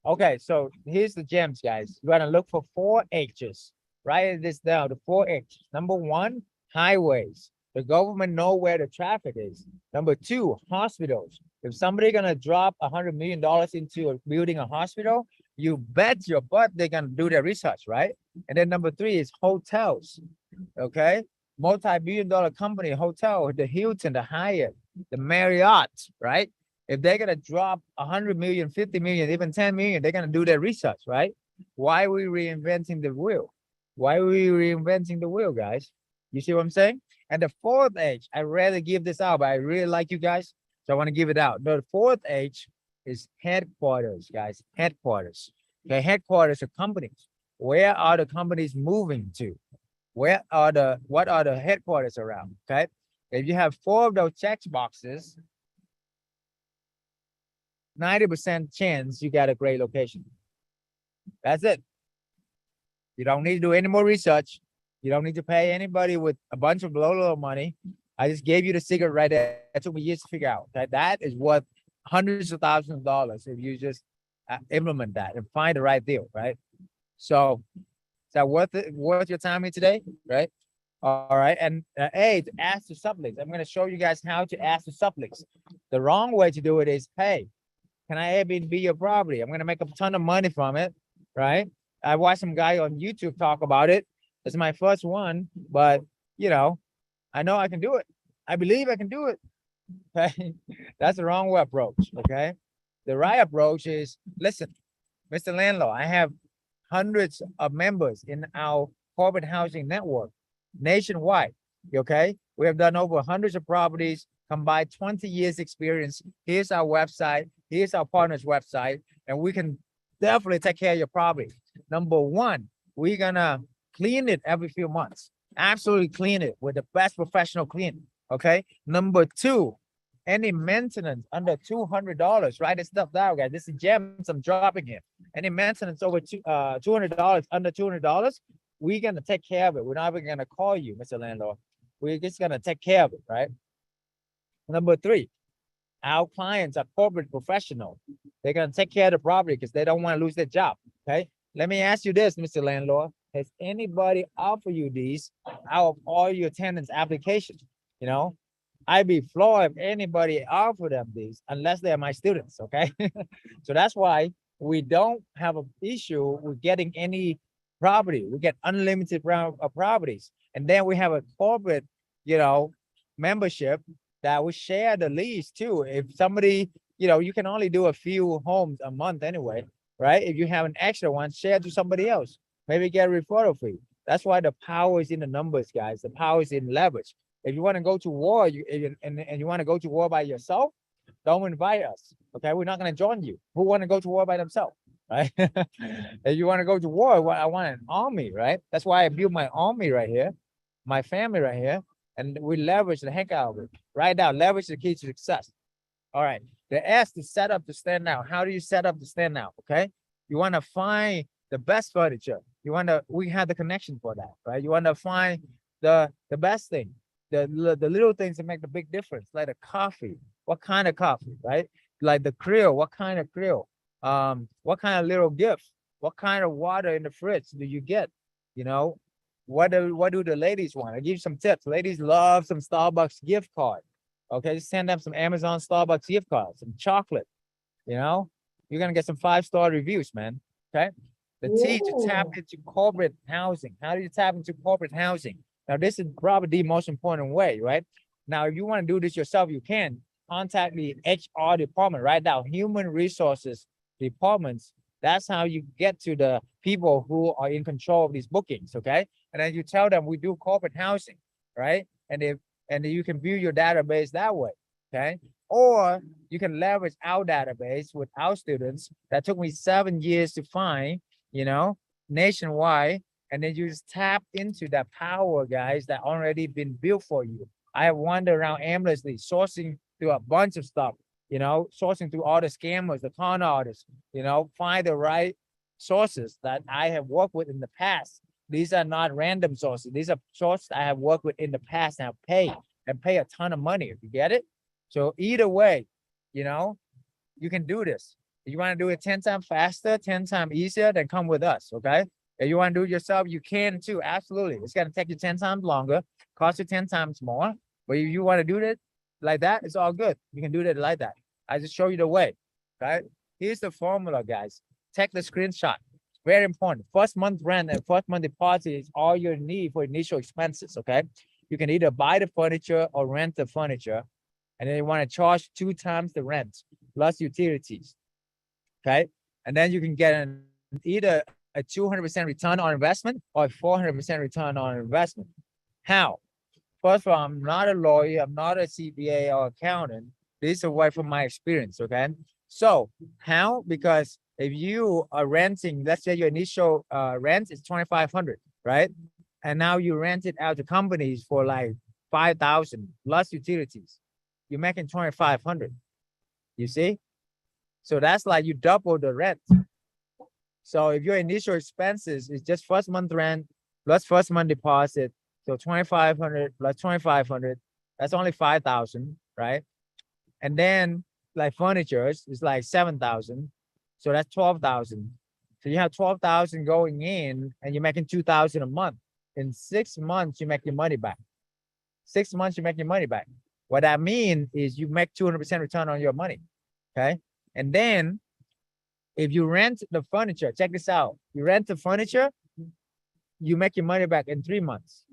Okay, so here's the gems, guys. You're gonna look for 4 H's. Write this down, the 4 H's. Number 1, highways. The government know where the traffic is. Number 2, hospitals. If somebody gonna drop $100 million into building a hospital, you bet your butt they're gonna do their research, right? And then number 3 is hotels. Okay, multi-billion-dollar company hotel, the Hilton, the Hyatt, the Marriott, right? If they're gonna drop 100 million, 50 million, even 10 million, they're gonna do their research, right? Why are we reinventing the wheel? Why are we reinventing the wheel, guys? You see what I'm saying? And the fourth H, I rarely give this out, but I really like you guys, so I want to give it out. The fourth H is headquarters, guys, headquarters. Okay, headquarters of companies. Where are the companies moving to? What are the headquarters around? Okay, if you have 4 of those check boxes, 90% chance you got a great location. That's it. You don't need to do any more research. You don't need to pay anybody with a bunch of low money. I just gave you the secret right there. It took me years to figure out. Okay, that is worth hundreds of thousands of dollars if you just implement that and find the right deal, right? So, is that worth it? Worth your time here today, right? All right, and A, to ask the sublinks. I'm going to show you guys how to ask the sublinks. The wrong way to do it is, hey, can I Airbnb your property? I'm going to make a ton of money from it, right? I watched some guy on YouTube talk about it. It's my first one, but you know I can do it. I believe I can do it. Okay, that's the wrong way approach. Okay, the right approach is, listen, Mr. Landlord, I have hundreds of members in our corporate housing network nationwide. Okay, we have done over hundreds of properties, combined 20 years experience. Here's our website. Here's our partner's website, and we can definitely take care of your property. Number one, we're gonna clean it every few months. Absolutely clean it with the best professional cleaning. Okay. Number two, any maintenance under $200, write this stuff down, guys. This is gems I'm dropping here. Any maintenance over $200, under $200, we're gonna take care of it. We're not even gonna call you, Mr. Landlord. We're just gonna take care of it, right? Number three, our clients are corporate professional. They're gonna take care of the property because they don't want to lose their job. Okay. Let me ask you this, Mr. Landlord. Has anybody offered you these out of all your tenants' applications? You know, I'd be floored if anybody offered them these unless they're my students. Okay. So that's why we don't have an issue with getting any property. We get unlimited round of properties. And then we have a corporate, membership that we share the lease too. If somebody, you can only do a few homes a month anyway, right? If you have an extra one, share to somebody else. Maybe get a referral fee. That's why the power is in the numbers, guys. The power is in leverage. If you want to go to war, you want to go to war by yourself, don't invite us. Okay, we're not going to join you. Who want to go to war by themselves, right? If you want to go to war, I want an army, right? That's why I built my army right here, my family right here, and we leverage the heck out of it. Right now, leverage the key to success. All right. The S to set up to stand out. How do you set up to stand out? Okay, you want to find the best furniture. We have the connection for that, right? You want to find the best thing, the little things that make the big difference, like the coffee. What kind of coffee, right? Like the grill. What kind of grill? What kind of little gift? What kind of water in the fridge do you get? What do the ladies want? I give you some tips. Ladies love some Starbucks gift card. Okay, just send them some Amazon Starbucks gift cards, some chocolate. You're gonna get some 5-star reviews, man. Okay. The T to tap into corporate housing. How do you tap into corporate housing? Now, this is probably the most important way, right? Now, if you want to do this yourself, you can contact the HR department right now, human resources departments. That's how you get to the people who are in control of these bookings, okay? And then you tell them we do corporate housing, right? And you can view your database that way, okay? Or you can leverage our database with our students. That took me 7 years to find, nationwide. And then you just tap into that power, guys, that already been built for you. I have wandered around aimlessly, sourcing through a bunch of stuff, sourcing through all the scammers, the con artists, find the right sources that I have worked with in the past. These are not random sources. These are sources I have worked with in the past and have pay a ton of money. If you get it. So either way, you can do this. If you want to do it 10 times faster, 10 times easier, then come with us, okay? If you want to do it yourself, you can too, absolutely. It's going to take you 10 times longer, cost you 10 times more. But if you want to do it like that, it's all good. You can do it like that. I just show you the way, okay? Here's the formula, guys. Take the screenshot. Very important. First month rent and first month deposit is all you need for initial expenses, okay? You can either buy the furniture or rent the furniture. And then you want to charge 2 times the rent plus utilities. Okay. And then you can get either a 200% return on investment or a 400% return on investment. How? First of all, I'm not a lawyer, I'm not a CPA or accountant. This is away from my experience, okay? So how? Because if you are renting, let's say your initial rent is 2,500, right? And now you rent it out to companies for like 5,000 plus utilities. You're making 2,500. You see? So that's like you double the rent. So if your initial expenses is just first month rent plus first month deposit, so 2,500 plus 2,500, that's only 5,000, right? And then like furniture is like 7,000. So that's 12,000. So you have 12,000 going in and you're making 2,000 a month. In 6 months, you make your money back. 6 months, you make your money back. What that means is you make 200% return on your money. Okay. And then if you rent the furniture, check this out. You rent the furniture, you make your money back in 3 months.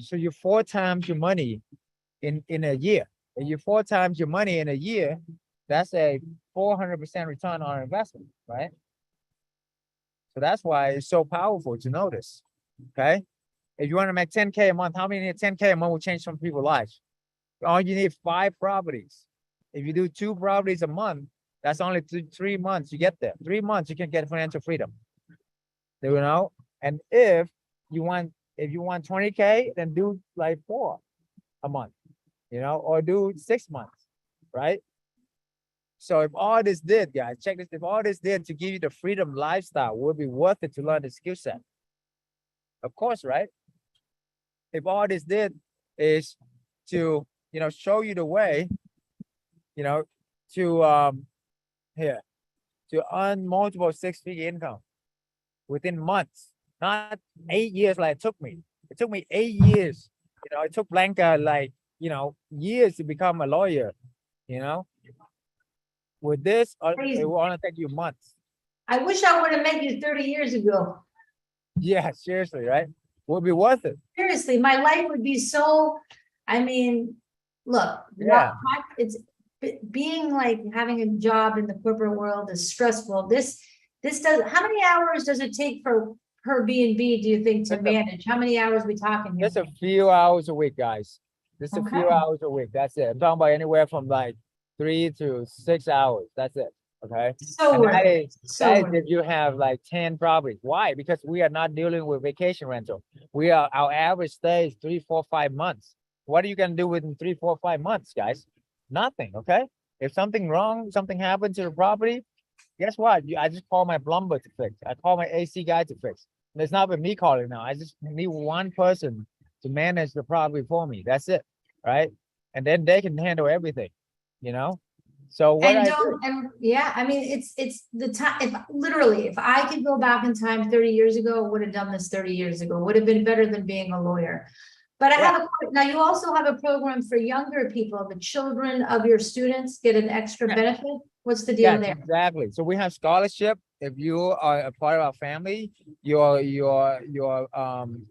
So you 4 times your money in a year. If you 4 times your money in a year, that's a 400% return on investment, right? So that's why it's so powerful to notice. Okay. If you want to make 10K a month, how many 10K a month will change some people's lives? All you need 5 properties. If you do 2 properties a month, that's only 3 months you get there. 3 months you can get financial freedom. You know, and if you want 20K, then do like 4 a month, you know, or do 6 months, right? So if all this did, guys, check this, if all this did to give you the freedom lifestyle, would be worth it to learn the skill set? Of course, right? If all this did is to, you know, show you the way, you know, to to earn multiple 6-figure income within months, not 8 years like it took me. It took me 8 years. You know, it took Blanca like, you know, years to become a lawyer, you know. With this, Crazy. it will only take you months. I wish I would have met you 30 years ago. Yeah, seriously, right? Would be worth it. Seriously, my life would be so, I mean, look, Yeah. it's being like having a job in the corporate world is stressful. This does, how many hours does it take per B&B, do you think, to Just a- manage? How many hours we talking here? Just a few hours a week, guys. Just a few Okay. hours a week. That's it. I'm talking about anywhere from like 3 to 6 hours. That's it. Okay. So And worth that it. is So worth if you have like 10 properties. Why? Because we are not dealing with vacation rental. Our average stay is 3, 4, 5 months. What are you gonna do within 3, 4, 5 months, guys? Nothing. Okay. If something wrong, something happened to the property, guess what? I just call my plumber to fix. I call my AC guy to fix. And it's not with me calling now. I just need one person to manage the property for me. That's it. Right. And then they can handle everything, you know? So what And I do, don't, and yeah, I mean, it's the time, if I could go back in time 30 years ago, I would have done this 30 years ago, would have been better than being a lawyer. But I have now you also have a program for younger people, the children of your students get an extra benefit. What's the deal yes, there? exactly. So we have scholarship. If you are a part of our family, your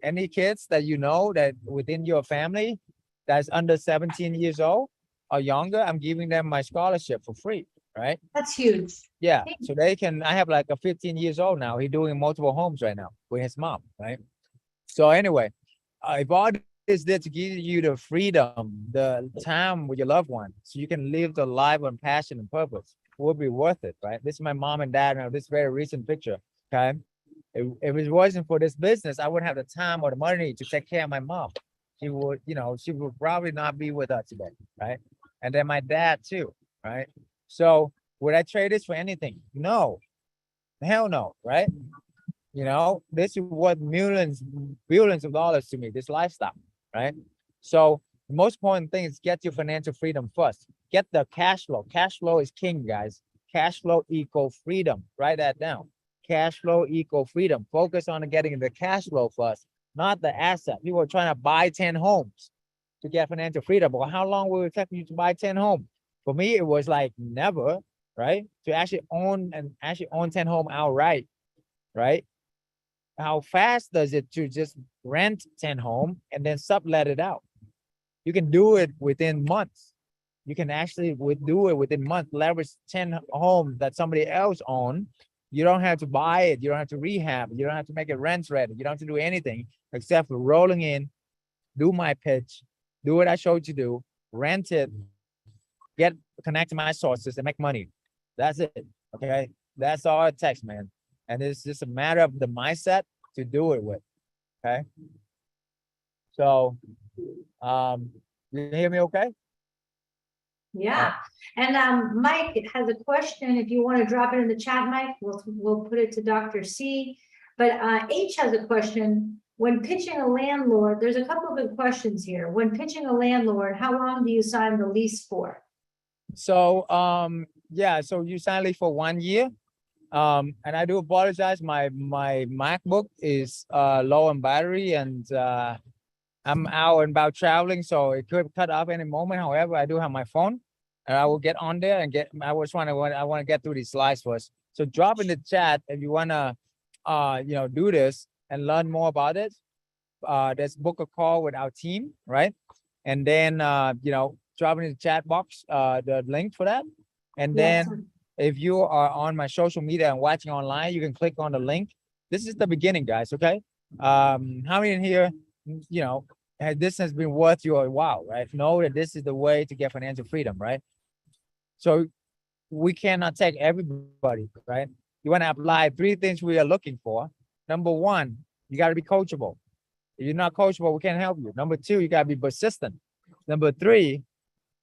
any kids that you know that within your family that's under 17 years old or younger, I'm giving them my scholarship for free, right? That's huge. Yeah, so they can, I have like a 15 years old now. He's doing multiple homes right now with his mom, right? So anyway, if all is there to give you the freedom, the time with your loved one, so you can live the life on passion and purpose, will be worth it, right? This is my mom and dad now, this very recent picture, okay? If it wasn't for this business, I wouldn't have the time or the money to take care of my mom. She would, you know, she would probably not be with us today, right? And then my dad too, right? So would I trade this for anything? No, hell no, right? You know, this is what millions, billions of dollars to me, this lifestyle, right? So the most important thing is get your financial freedom first. Get the cash flow. Cash flow is king, guys. Cash flow equal freedom. Write that down. Cash flow equal freedom. Focus on getting the cash flow first, not the asset. People are trying to buy 10 homes to get financial freedom. Well, how long will it take you to buy 10 homes? For me, it was like never, right? To actually own 10 homes outright, right? How fast does it to just rent 10 homes and then sublet it out? You can do it within months. You can actually do it within months, leverage 10 homes that somebody else owns. You don't have to buy it. You don't have to rehab. You don't have to make it rent ready. You don't have to do anything except for rolling in, do my pitch, do what I showed you do, rent it, get connect to my sources and make money. That's it. Okay. That's all it takes, man. And it's just a matter of the mindset to do it with. Okay. So, you hear me okay? Yeah, and Mike has a question. If you want to drop it in the chat, Mike, we'll put it to Dr. C. But H has a question. When pitching a landlord, there's a couple of good questions here. When pitching a landlord, how long do you sign the lease for? So, yeah, so you sign lease for 1 year. And I do apologize. My MacBook is low on battery and I'm out and about traveling, so it could cut off any moment. However, I do have my phone and I will get on there and I want to get through these slides first. So drop in the chat if you want to do this and learn more about it. Let's book a call with our team, right? And then drop in the chat box the link for that. And Yes. then if you are on my social media and watching online, you can click on the link. This is the beginning, guys. Okay. How many in here, this has been worth your while, right? Know that this is the way to get financial freedom, right? So we cannot take everybody, right? You want to apply 3 things we are looking for. Number 1, you got to be coachable. If you're not coachable, we can't help you. Number 2, you got to be persistent. Number 3,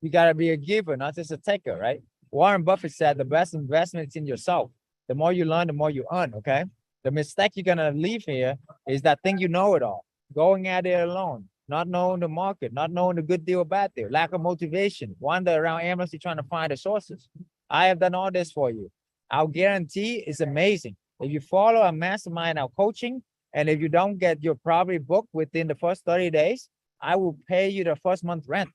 you got to be a giver, not just a taker, right? Warren Buffett said the best investment is in yourself. The more you learn, the more you earn, okay? The mistake you're going to leave here is that think you know it all. Going at it alone, not knowing the market, not knowing the good deal or bad deal, lack of motivation, wander around aimlessly trying to find the sources. I have done all this for you. Our guarantee is amazing. If you follow our mastermind, our coaching, and if you don't get your property booked within the first 30 days, I will pay you the first month rent.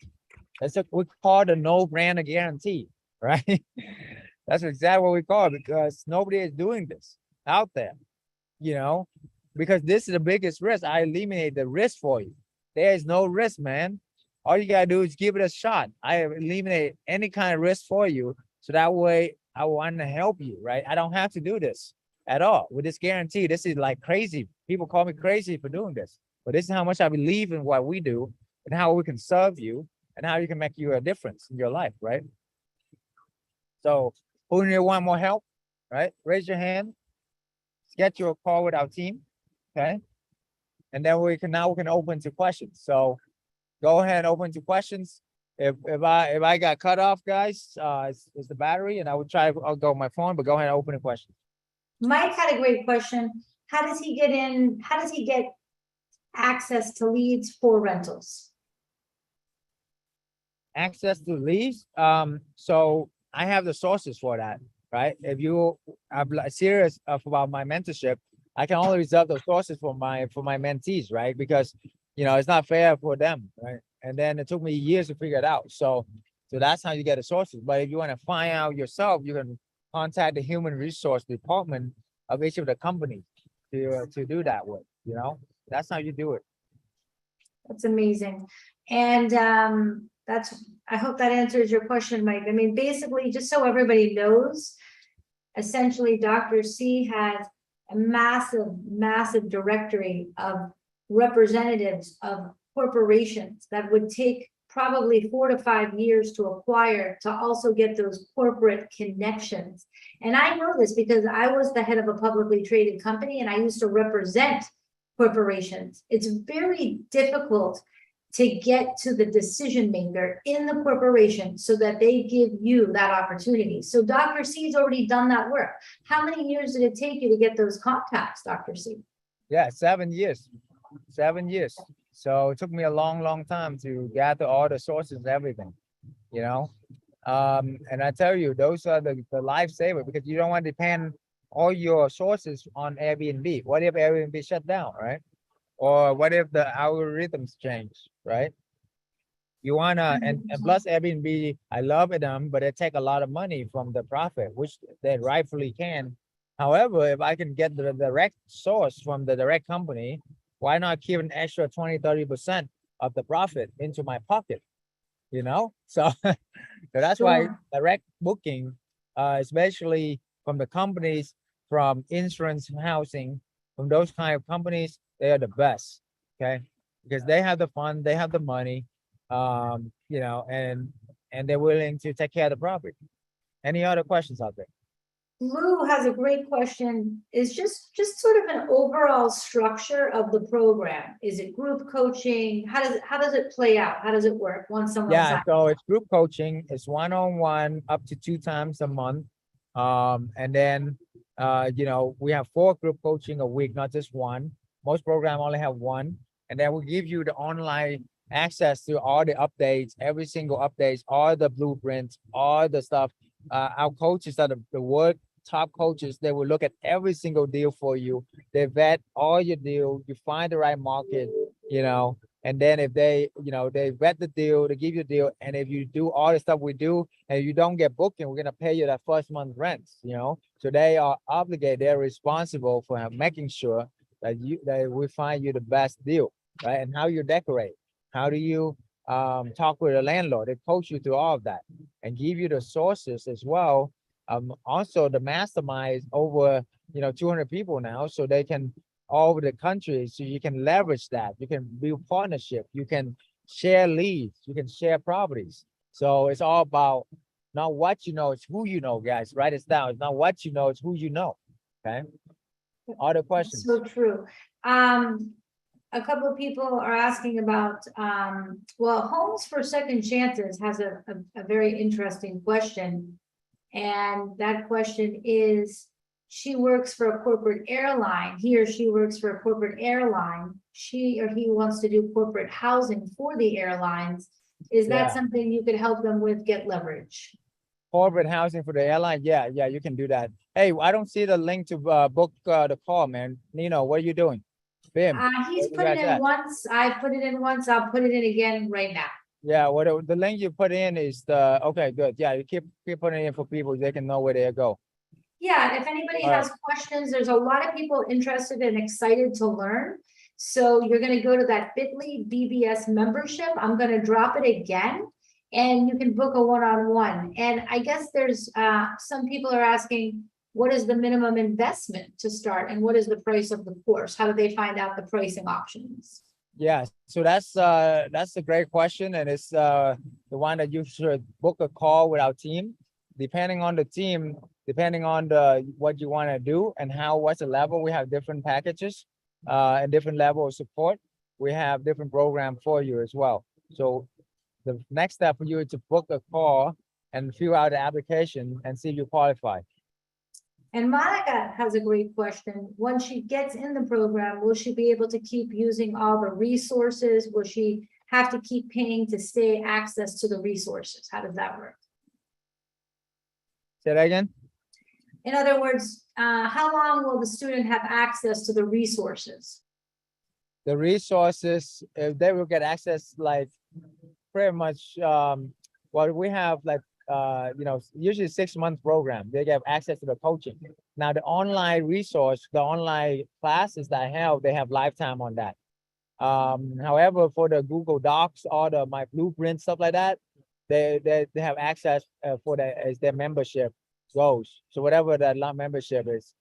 That's what we call the no-brainer guarantee, right? That's exactly what we call it because nobody is doing this out there, because this is the biggest risk. I eliminate the risk for you. There is no risk, man. All you gotta do is give it a shot. I eliminate any kind of risk for you. So that way I want to help you, right? I don't have to do this at all with this guarantee. This is like crazy. People call me crazy for doing this, but this is how much I believe in what we do and how we can serve you and how you can make you a difference in your life, right? So who need want more help, right? Raise your hand. Schedule a call with our team, okay? And then we can open to questions. So go ahead and open to questions. If I got cut off, guys, it's the battery, and I'll go my phone, but go ahead and open the question. Mike had a great question. How does he get access to leads for rentals? Access to leads. So I have the sources for that, right? If you are serious about my mentorship, I can only reserve those sources for my mentees, right? Because it's not fair for them, right? And then it took me years to figure it out. So that's how you get the sources. But if you want to find out yourself, you can contact the human resource department of each of the companies to do that with. That's how you do it. That's amazing. And I hope that answers your question, Mike. I mean, basically, just so everybody knows, essentially, Dr. C has a massive directory of representatives of corporations that would take probably 4 to 5 years to acquire to also get those corporate connections. And I know this because I was the head of a publicly traded company and I used to represent corporations. It's very difficult to get to the decision maker in the corporation so that they give you that opportunity. So Dr. C's already done that work. How many years did it take you to get those contacts, Dr. C? Yeah, 7 years. 7 years. So it took me a long time to gather all the sources and everything, and I tell you, those are the lifesaver because you don't want to depend all your sources on Airbnb. What if Airbnb shut down, right? Or what if the algorithms change, right? You wanna, and plus Airbnb, I love it, but they take a lot of money from the profit, which they rightfully can. However, if I can get the direct source from the direct company, why not keep an extra 20-30% of the profit into my pocket? So that's why direct booking, especially from the companies, from insurance, housing, from those kind of companies, they are the best, okay? Because they have the fund, they have the money, You know, and they're willing to take care of the property. Any other questions out there? Lou has a great question. Is just sort of an overall structure of the program. Is it group coaching? How does it play out? How does it work once someone Yeah, signs? so it's group coaching, it's one-on-one up to 2 times a month. And then, you know, we have 4 group coaching a week, not just one. Most programs only have one. And then we give you the online access to all the updates, every single updates, all the blueprints, all the stuff. Our coaches are the world top coaches. They will look at every single deal for you. They vet all your deal. You find the right market, you know, and then if they, you know, they vet the deal, they give you a deal. And if you do all the stuff we do and you don't get booking, we're going to pay you that first month rent, you know? So they are obligated, they're responsible for making sure that we find you the best deal, right? And how you decorate, how do you talk with a landlord? They coach you through all of that and give you the sources as well. Also the mastermind is over, you know, 200 people now, so they can all over the country, so you can leverage that. You can build partnership, you can share leads, you can share properties. So it's all about not what you know, it's who you know, guys. Write it down. It's not what you know, it's who you know. Okay. Other questions? So true. A couple of people are asking about, well, Homes for Second Chances has a very interesting question. And that question is, she works for a corporate airline. He or she works for a corporate airline. She or he wants to do corporate housing for the airlines. Is that Yeah. something you could help them with, get leverage? Corporate housing for the airline. Yeah, you can do that. Hey, I don't see the link to book the call, man. Nino, what are you doing? Bim. He's where you put it guys in at? once. I put it in once. I'll put it in again right now. Yeah, what the link you put in is the okay, good. Yeah, you keep putting it in for people, they can know where they go. Yeah, if anybody All right. has questions, there's a lot of people interested and excited to learn. So you're gonna go to that bit.ly BBS membership. I'm gonna drop it again. And you can book a one-on-one. And I guess there's some people are asking, what is the minimum investment to start? And what is the price of the course? How do they find out the pricing options? Yeah, so that's a great question, and it's the one that you should book a call with our team. Depending on the team, depending on what you want to do and what's the level, we have different packages and different level of support. We have different program for you as well. So the next step for you is to book a call and fill out the application and see if you qualify. And Monica has a great question. Once she gets in the program, will she be able to keep using all the resources? Will she have to keep paying to stay access to the resources? How does that work? Say that again? In other words, how long will the student have access to the resources? The resources, they will get access like pretty much well, we have like you know, usually 6-month program. They get access to the coaching. Now the online resource, the online classes that I have, they have lifetime on that. However, for the Google Docs or the My Blueprint, stuff like that, they have access for that as their membership goes. So whatever that membership is.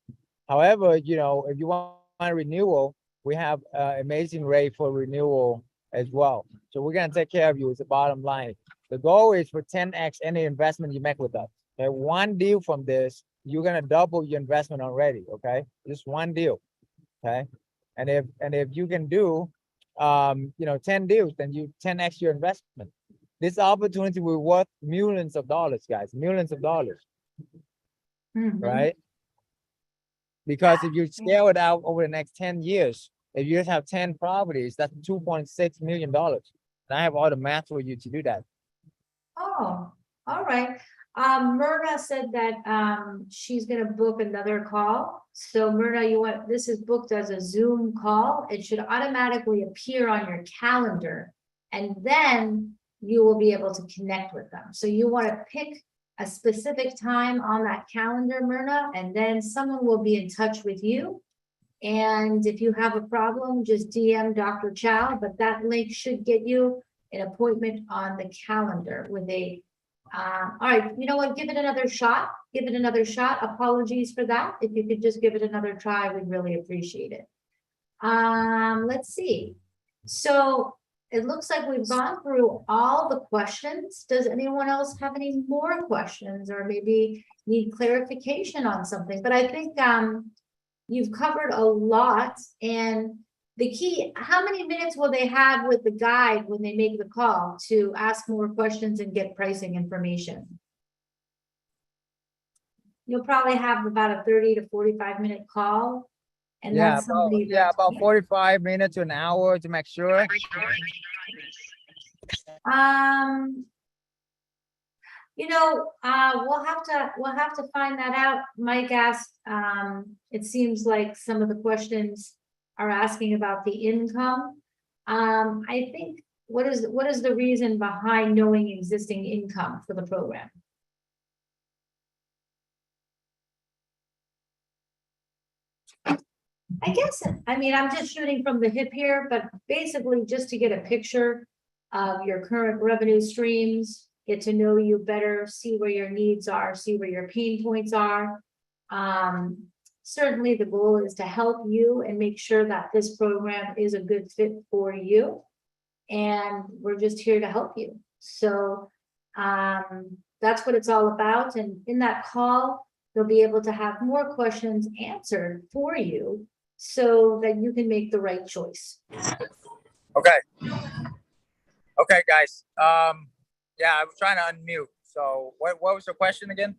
However, you know, if you want a renewal, we have amazing rate for renewal as well. So we're gonna take care of you. It's the bottom line. The goal is for 10x any investment you make with us. Okay, one deal from this, you're gonna double your investment already. Okay, just one deal. Okay, and if you can do, you know, 10 deals, then you 10x your investment. This opportunity will worth millions of dollars, guys, millions of dollars, right? Because if you scale it out over the next 10 years, if you just have 10 properties, that's $2.6 million. And I have all the math for you to do that. Oh, all right. Myrna said that she's gonna book another call. So Myrna, this is booked as a Zoom call. It should automatically appear on your calendar, and then you will be able to connect with them. So you want to pick a specific time on that calendar, Myrna, and then someone will be in touch with you. And if you have a problem, just DM Dr. Chow, but that link should get you an appointment on the calendar with a, all right, you know what, give it another shot, give it another shot. Apologies for that. If you could just give it another try, we'd really appreciate it. Let's see. So it looks like we've gone through all the questions. Does anyone else have any more questions or maybe need clarification on something? But I think you've covered a lot, and the key, how many minutes will they have with the guide when they make the call to ask more questions and get pricing information? You'll probably have about a 30 to 45-minute call. And Yeah, that's somebody yeah, that's- about 45 minutes to an hour to make sure. You know, we'll have to find that out. Mike asked, it seems like some of the questions are asking about the income. I think, what is the reason behind knowing existing income for the program? I guess, I mean, I'm just shooting from the hip here, but basically just to get a picture of your current revenue streams, get to know you better, see where your needs are, see where your pain points are. Certainly the goal is to help you and make sure that this program is a good fit for you. And we're just here to help you. So that's what it's all about. And in that call, they'll be able to have more questions answered for you so that you can make the right choice. Okay. Okay, guys. Yeah, I was trying to unmute. So what was the question again?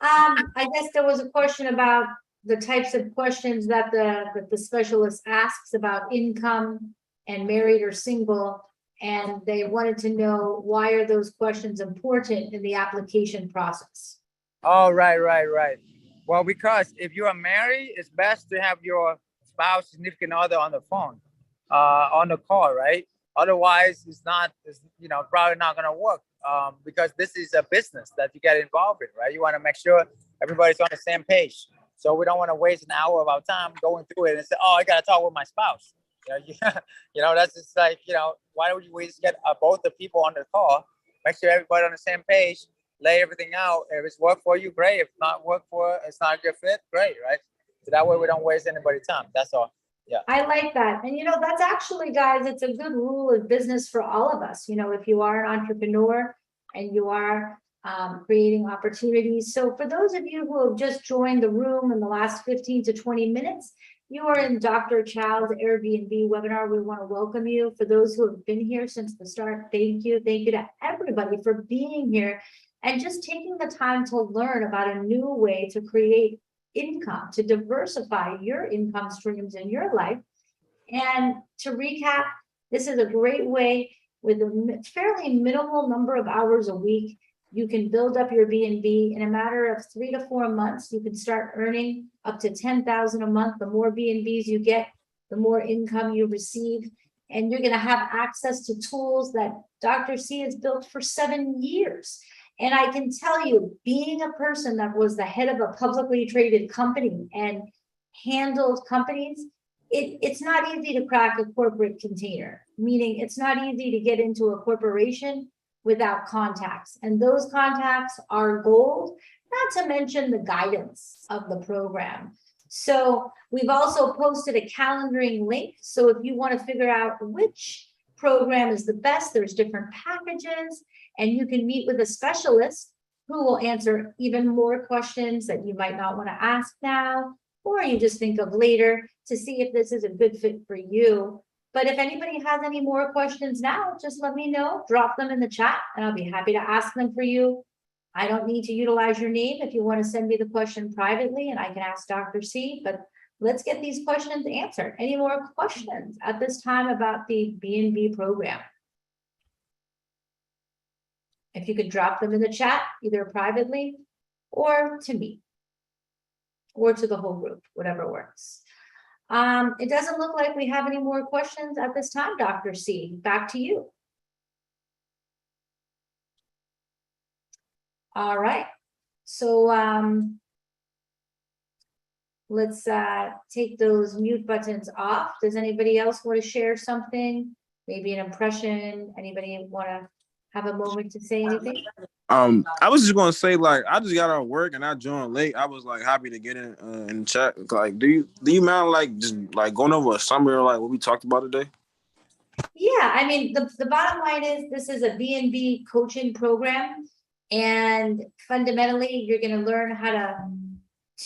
I guess there was a question about the types of questions that the specialist asks about income and married or single, and they wanted to know, why are those questions important in the application process? Oh, right. Well, because if you are married, it's best to have your spouse, significant other on the phone, on the call, right? Otherwise, it's probably not going to work, because this is a business that you get involved in, right? You want to make sure everybody's on the same page. So we don't want to waste an hour of our time going through it and say, oh, I got to talk with my spouse. That's just like, why don't we just get both the people on the call, make sure everybody on the same page, lay everything out. If it's work for you, great. If not work for, it's not a good fit, great, right? So that way we don't waste anybody's time. That's all. Yeah. I like that. And that's actually, guys, it's a good rule of business for all of us. If you are an entrepreneur and you are creating opportunities. So for those of you who have just joined the room in the last 15 to 20 minutes, you are in Dr. Chow's Airbnb webinar. We want to welcome you. For those who have been here since the start, thank you. Thank you to everybody for being here and just taking the time to learn about a new way to create income, to diversify your income streams in your life. And to recap, this is a great way with a fairly minimal number of hours a week. You can build up your B&B in a matter of 3 to 4 months. You can start earning up to $10,000 a month. The more B&Bs you get, the more income you receive. And you're going to have access to tools that Dr. C has built for 7 years. And I can tell you, being a person that was the head of a publicly traded company and handled companies, it's not easy to crack a corporate container, meaning it's not easy to get into a corporation without contacts. And those contacts are gold, not to mention the guidance of the program. So we've also posted a calendaring link. So if you want to figure out which program is the best, there's different packages, and you can meet with a specialist who will answer even more questions that you might not want to ask now, or you just think of later to see if this is a good fit for you. But if anybody has any more questions now, just let me know, drop them in the chat, and I'll be happy to ask them for you. I don't need to utilize your name if you want to send me the question privately, and I can ask Dr. C, but let's get these questions answered. Any more questions at this time about the B&B program? If you could drop them in the chat, either privately or to me, or to the whole group, whatever works. It doesn't look like we have any more questions at this time, Dr. C. Back to you. All right. So let's take those mute buttons off. Does anybody else want to share something? Maybe an impression? Anybody want to have a moment to say anything? I was just gonna say, like, I just got out of work and I joined late. I was like happy to get in chat. Like, do you mind like just like going over a summary of like what we talked about today? Yeah, Yeah, I mean, the bottom line is this is a B&B coaching program. And fundamentally, you're gonna learn how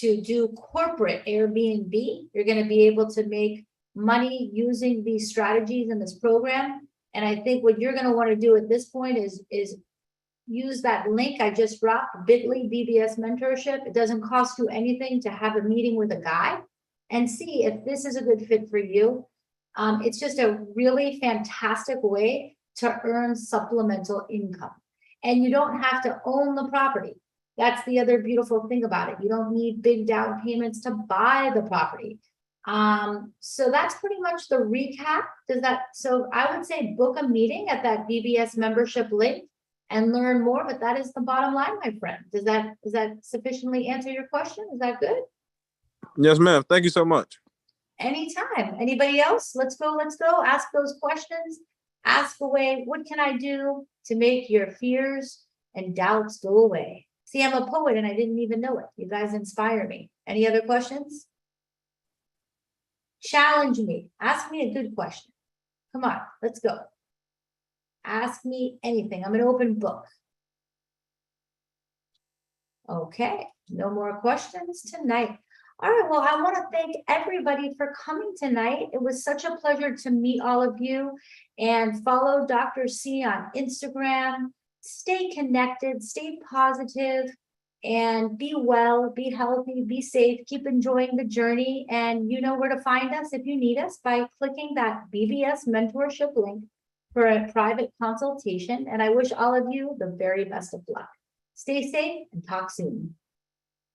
to do corporate Airbnb. You're gonna be able to make money using these strategies in this program. And I think what you're gonna wanna do at this point is use that link I just dropped, bit.ly BBS mentorship. It doesn't cost you anything to have a meeting with a guy and see if this is a good fit for you. It's just a really fantastic way to earn supplemental income. And you don't have to own the property. That's the other beautiful thing about it. You don't need big down payments to buy the property. So that's pretty much the recap. So I would say book a meeting at that BBS membership link and learn more, but that is the bottom line, my friend. Does that sufficiently answer your question? Is that good? Yes, ma'am. Thank you so much. Anytime. Anybody else? Let's go. Ask those questions. Ask away. What can I do to make your fears and doubts go away? See, I'm a poet and I didn't even know it. You guys inspire me. Any other questions? Challenge me. Ask me a good question. Come on, let's go. Ask me anything. I'm an open book. Okay, no more questions tonight. All right, well, I want to thank everybody for coming tonight. It was such a pleasure to meet all of you, and follow Dr. C on Instagram. Stay connected, stay positive, and be well, be healthy, be safe, keep enjoying the journey. And you know where to find us if you need us by clicking that BBS mentorship link for a private consultation. And I wish all of you the very best of luck. Stay safe and talk soon.